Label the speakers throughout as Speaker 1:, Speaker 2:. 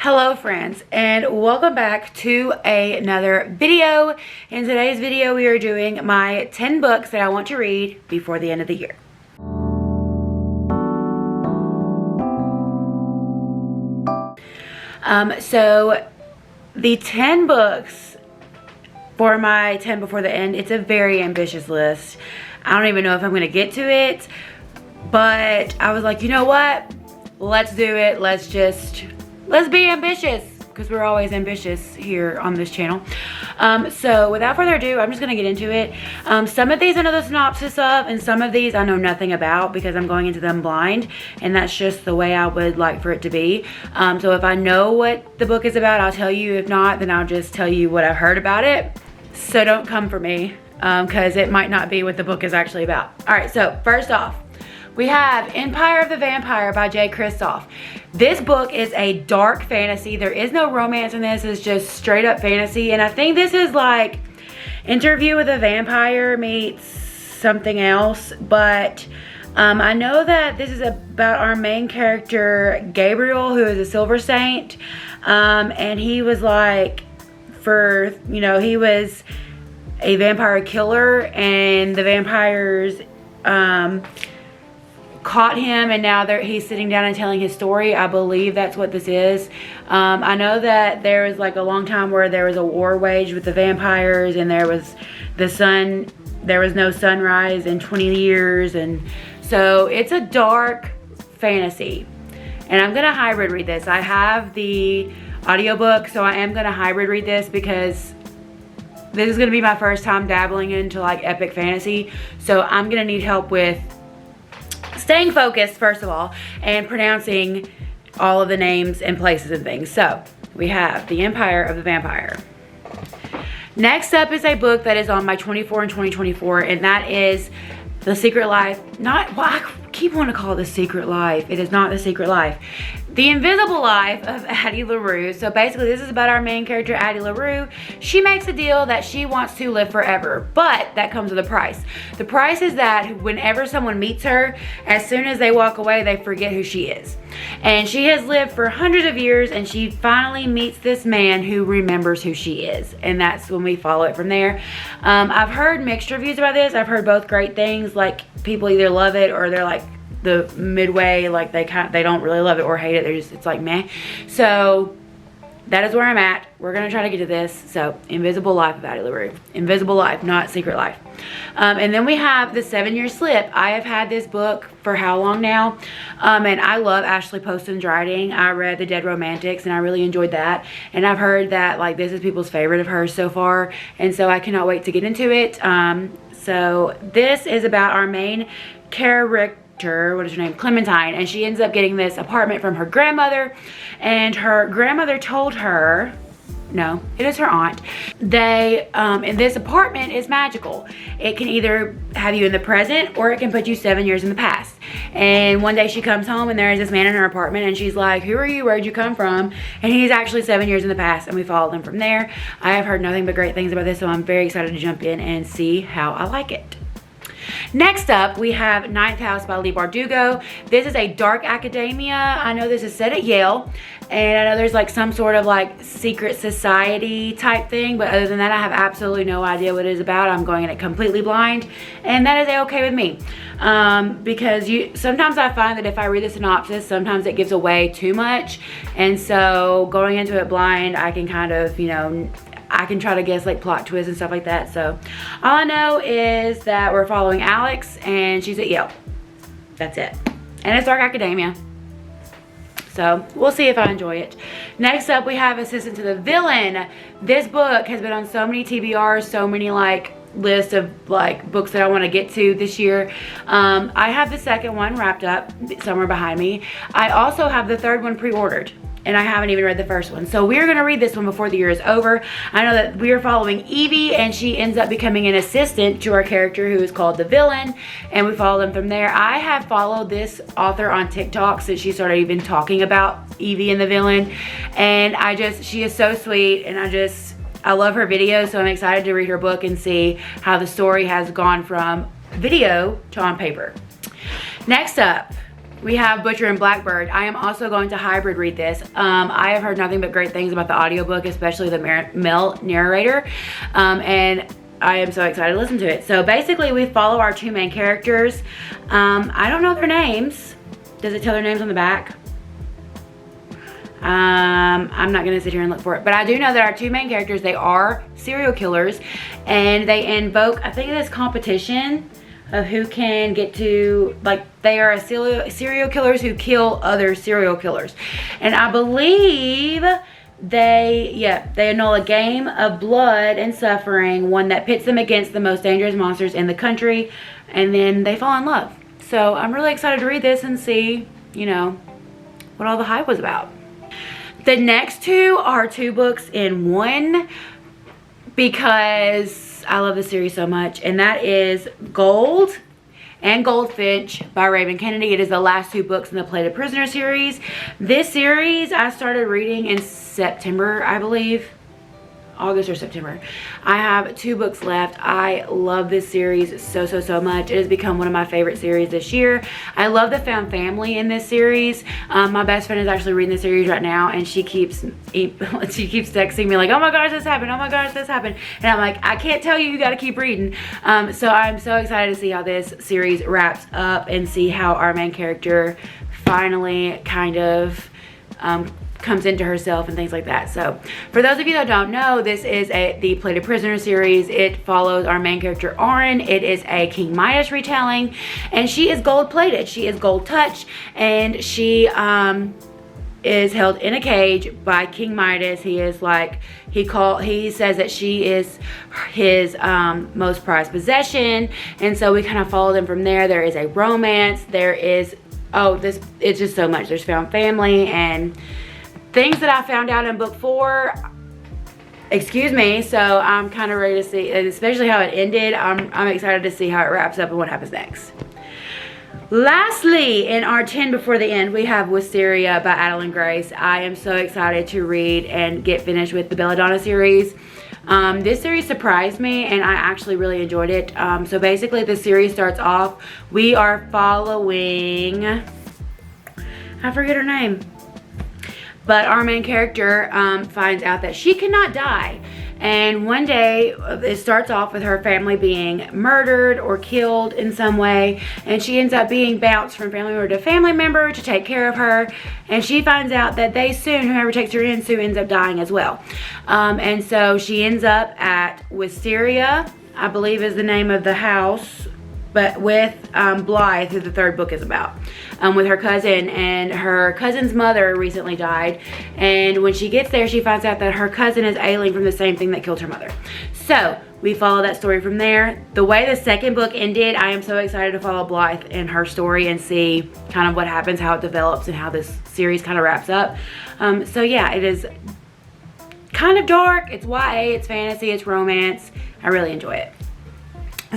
Speaker 1: Hello friends, and welcome back to another video. In today's video we are doing my 10 books that I want to read before the end of the year. So the 10 books for my 10 before the end, it's a very ambitious list. I don't even know if I'm gonna get to it, but I was like, you know what? Let's do it. Let's be ambitious, because we're always ambitious here on this channel. So without further ado, I'm just gonna get into it. Some of these I know the synopsis of, and some of these I know nothing about because I'm going into them blind, and that's just the way I would like for it to be. So if I know what the book is about, I'll tell you. If not, then I'll just tell you what I've heard about it. So don't come for me, because it might not be what the book is actually about. All right, so first off, we have Empire of the Vampire by J. Kristoff. This book is a dark fantasy. There is no romance in this. It's just straight up fantasy. And I think this is like Interview with a Vampire meets something else. But I know that this is about our main character, Gabriel, who is a silver saint. And he was like, he was a vampire killer. And the vampires caught him, and now he's sitting down and telling his story. I believe that's what this is. I know that there was like a long time where there was a war waged with the vampires, and there was no sunrise in 20 years, and so it's a dark fantasy. And I'm gonna hybrid read this. I have the audiobook, so I am gonna hybrid read this because this is gonna be my first time dabbling into like epic fantasy, so I'm gonna need help with staying focused, first of all, and pronouncing all of the names and places and things. So we have The Empire of the Vampire. Next up is a book that is on my 24 in 2024, and that is The Secret Life. I keep wanting to call it The Secret Life. It is not The Secret Life. The Invisible Life of Addie LaRue. So basically this is about our main character, Addie LaRue. She makes a deal that she wants to live forever, but that comes with a price. The price is that whenever someone meets her, as soon as they walk away, they forget who she is. And she has lived for hundreds of years, and she finally meets this man who remembers who she is. And that's when we follow it from there. I've heard mixed reviews about this. I've heard both great things, like people either love it or they're like the midway, like they don't really love it or hate it. It's like meh. So that is where I'm at. We're gonna try to get to this. So Invisible Life of Addie LaRue. Invisible Life, not Secret Life. And then we have The 7-Year Slip. I have had this book for how long now? And I love Ashley Poston's writing. I read The Dead Romantics and I really enjoyed that. And I've heard that like this is people's favorite of hers so far. And so I cannot wait to get into it. So this is about our main character, what is her name, Clementine, and she ends up getting this apartment from her grandmother, and her grandmother told her, no, it is her aunt, and this apartment is magical. It can either have you in the present or it can put you 7 years in the past. And one day she comes home and there is this man in her apartment, and she's like, who are you, where'd you come from? And he's actually 7 years in the past, and we followed him from there. I have heard nothing but great things about this, so I'm very excited to jump in and see how I like it. Next up, we have Ninth House by Leigh Bardugo. This is a dark academia. I know this is set at Yale, and I know there's like some sort of like secret society type thing, but other than that, I have absolutely no idea what it is about. I'm going in it completely blind, and that is okay with me. Because sometimes I find that if I read the synopsis, sometimes it gives away too much, and so going into it blind, I can kind of, I can try to guess like plot twists and stuff like that. So all I know is that we're following Alex and she's at Yale. That's it. And it's dark academia. So we'll see if I enjoy it. Next up, we have Assistant to the Villain. This book has been on so many TBRs, so many like list of like books that I want to get to this year. I have the second one wrapped up somewhere behind me. I also have the third one pre-ordered, and I haven't even read the first one. So we're gonna read this one before the year is over. I know that we are following Evie, and she ends up becoming an assistant to our character who is called the Villain, and we follow them from there. I have followed this author on TikTok since she started even talking about Evie and the Villain, and she is so sweet, and I love her videos, so I'm excited to read her book and see how the story has gone from video to on paper. Next up, we have Butcher and Blackbird. I am also going to hybrid read this. I have heard nothing but great things about the audiobook, especially the male narrator. And I am so excited to listen to it. So basically we follow our two main characters. I don't know their names. Does it tell their names on the back? I'm not gonna sit here and look for it, but I do know that our two main characters, they are serial killers, and they invoke, I think it is competition of who can get to, like, they are serial killers who kill other serial killers. And I believe they annul a game of blood and suffering, one that pits them against the most dangerous monsters in the country, and then they fall in love. So I'm really excited to read this and see, you know, what all the hype was about. The next two are two books in one because I love this series so much, and that is Gold and Goldfinch by Raven Kennedy. It is the last two books in the Plated Prisoner series. This series I started reading in September, I believe. August or September. I have two books left. I love this series so much. It has become one of my favorite series this year. I love the found family in this series. My best friend is actually reading this series right now, and she keeps texting me like, oh my gosh, this happened, oh my gosh, this happened, and I'm like, I can't tell you, you got to keep reading. So I'm so excited to see how this series wraps up and see how our main character finally kind of comes into herself and things like that. So for those of you that don't know, this is the Plated Prisoner series. It follows our main character Auren. It is a King Midas retelling, and she is gold plated. She is gold touch, and she is held in a cage by King Midas. He is like, he says that she is his most prized possession, and so we kind of follow them from there. There is a romance. There is, it's just so much. There's found family and things that I found out in book 4, excuse me, so I'm kind of ready to see, especially how it ended. I'm excited to see how it wraps up and what happens next. Lastly, in our 10 before the end, we have Wisteria by Adeline Grace. I am so excited to read and get finished with the Belladonna series. This series surprised me, and I actually really enjoyed it. So basically the series starts off, we are following, I forget her name. But our main character finds out that she cannot die. And one day, it starts off with her family being murdered or killed in some way. And she ends up being bounced from family member to family member to take care of her. And she finds out that whoever takes her in soon ends up dying as well. And so she ends up at Wisteria, I believe is the name of the house, but with Blythe, who the third book is about, with her cousin. And her cousin's mother recently died, and when she gets there, she finds out that her cousin is ailing from the same thing that killed her mother. So we follow that story from there. The way the second book ended, I am so excited to follow Blythe and her story and see kind of what happens, how it develops, and how this series kind of wraps up. So yeah, it is kind of dark, it's YA, it's fantasy, it's romance. I really enjoy it.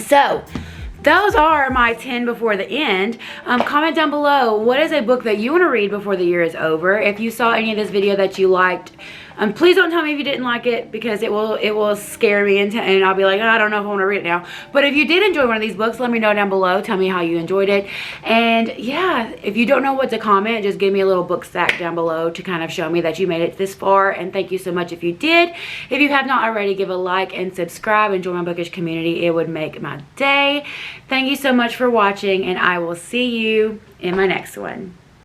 Speaker 1: So those are my 10 before the end. Comment down below, what is a book that you want to read before the year is over? If you saw any of this video that you liked, please don't tell me if you didn't like it, because it will scare me and I'll be like, oh, I don't know if I want to read it now. But if you did enjoy one of these books, let me know down below. Tell me how you enjoyed it. And yeah, if you don't know what to comment, just give me a little book stack down below to kind of show me that you made it this far. And thank you so much if you did. If you have not already, give a like and subscribe and join my bookish community. It would make my day. Thank you so much for watching, and I will see you in my next one.